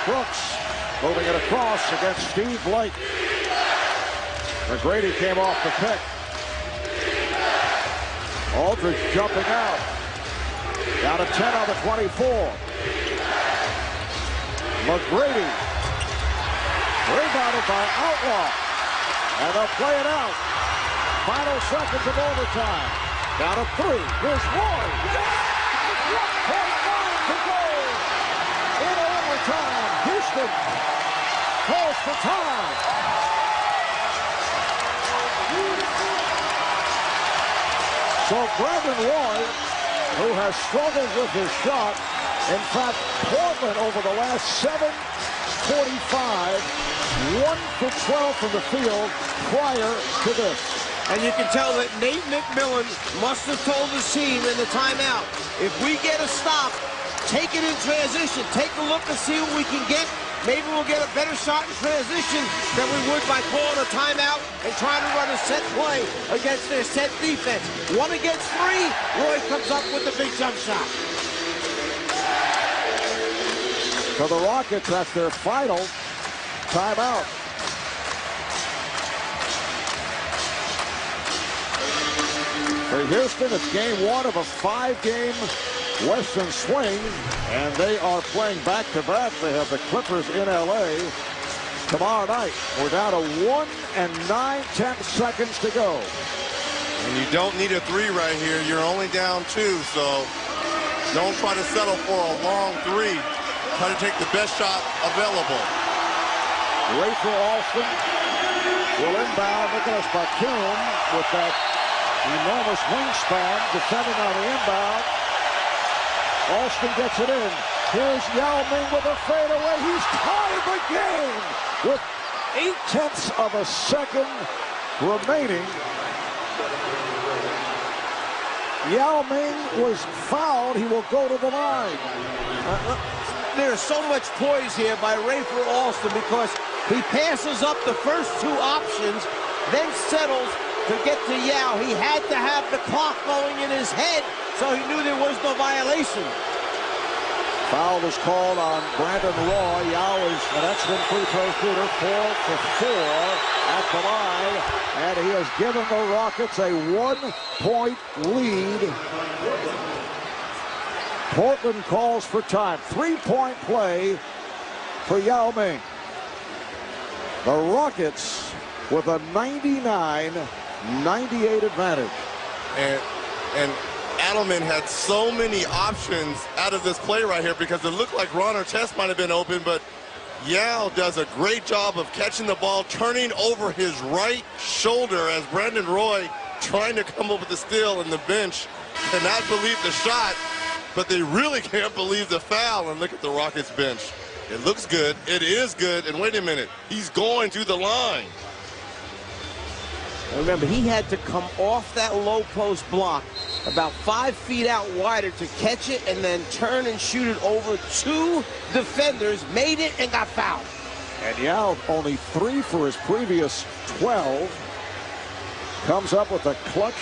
Brooks moving it across against Steve Blake. McGrady came off the pick. Aldridge jumping out. Down to 10 on the 24. McGrady rebounded by Outlaw. And they'll play it out. Final seconds of overtime. Down to 3. Here's Roy. 1.9 to go. In overtime. Houston calls for time. So Brandon Roy, who has struggled with his shot, in fact, Portland over the last 7:45, 1 for 12 from the field prior to this. And you can tell that Nate McMillan must have told the team in the timeout, if we get a stop, take it in transition. Take a look and see what we can get. Maybe we'll get a better shot in transition than we would by calling a timeout and trying to run a set play against their set defense. 1 against 3, Roy comes up with a big jump shot. For the Rockets, that's their final timeout. For Houston, it's game 1 of a 5-game Western swing, and they are playing back-to-back. They have the Clippers in L.A. tomorrow night. We're down to 1 and 9/10 seconds to go. And you don't need a 3 right here. You're only down 2, so don't try to settle for a long 3. Try to take the best shot available. Rachel Alston will inbound. Nicholas Batum with that enormous wingspan defending on the inbound. Alston gets it in. Here's Yao Ming with a fadeaway. He's tied the game with 0.8 of a second remaining. Yao Ming was fouled. He will go to the line. There's so much poise here by Rafer Alston because he passes up the first 2 options, then settles to get to Yao. He had to have the clock going in his head, so he knew there was no violation. Foul was called on Brandon Roy. Yao is an excellent free throw shooter, 4 for 4 at the line, and he has given the Rockets a 1-point lead. Portland calls for time. 3-point play for Yao Ming. The Rockets with a 99-98 advantage. And Adelman had so many options out of this play right here because it looked like Ron Artest might have been open, but Yao does a great job of catching the ball, turning over his right shoulder as Brandon Roy trying to come up with the steal, and the bench cannot believe the shot, but they really can't believe the foul. And look at the Rockets bench. It looks good. It is good. And wait a minute. He's going to the line. Remember, he had to come off that low post block about 5 feet out wider to catch it and then turn and shoot it over 2 defenders, made it, and got fouled. And Yao, only 3 for his previous 12, comes up with a clutch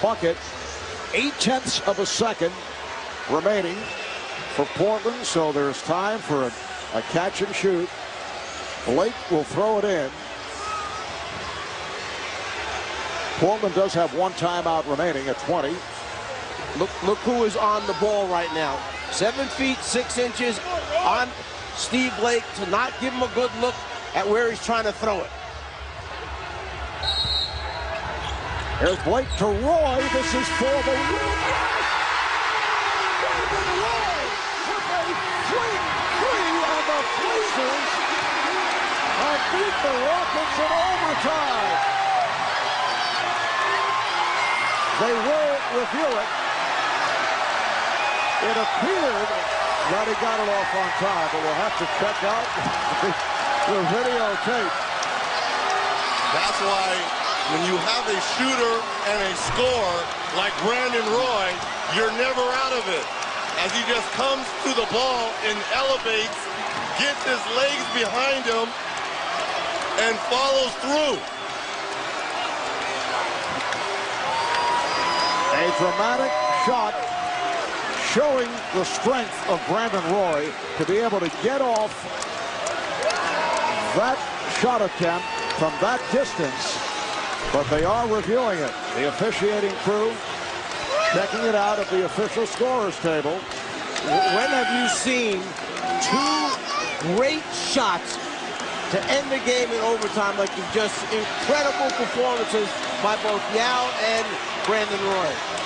bucket. 0.8 of a second remaining for Portland, so there's time for a catch and shoot. Blake will throw it in. Portland does have 1 timeout remaining at 20. Look who is on the ball right now. 7 feet 6 inches on Steve Blake to not give him a good look at where he's trying to throw it. Here's Blake to Roy. This is for the win. Roy with a swing 3 on the Blazers and beat the Rockets in overtime. They will review it. It appeared that he got it off on time, but we'll have to check out the videotape. That's why when you have a shooter and a scorer like Brandon Roy, you're never out of it. As he just comes to the ball and elevates, gets his legs behind him, and follows through. A dramatic shot showing the strength of Brandon Roy to be able to get off that shot attempt from that distance, but they are reviewing it. The officiating crew checking it out at the official scorers table. When have you seen two great shots to end the game in overtime like just incredible performances by both Yao and Brandon Roy?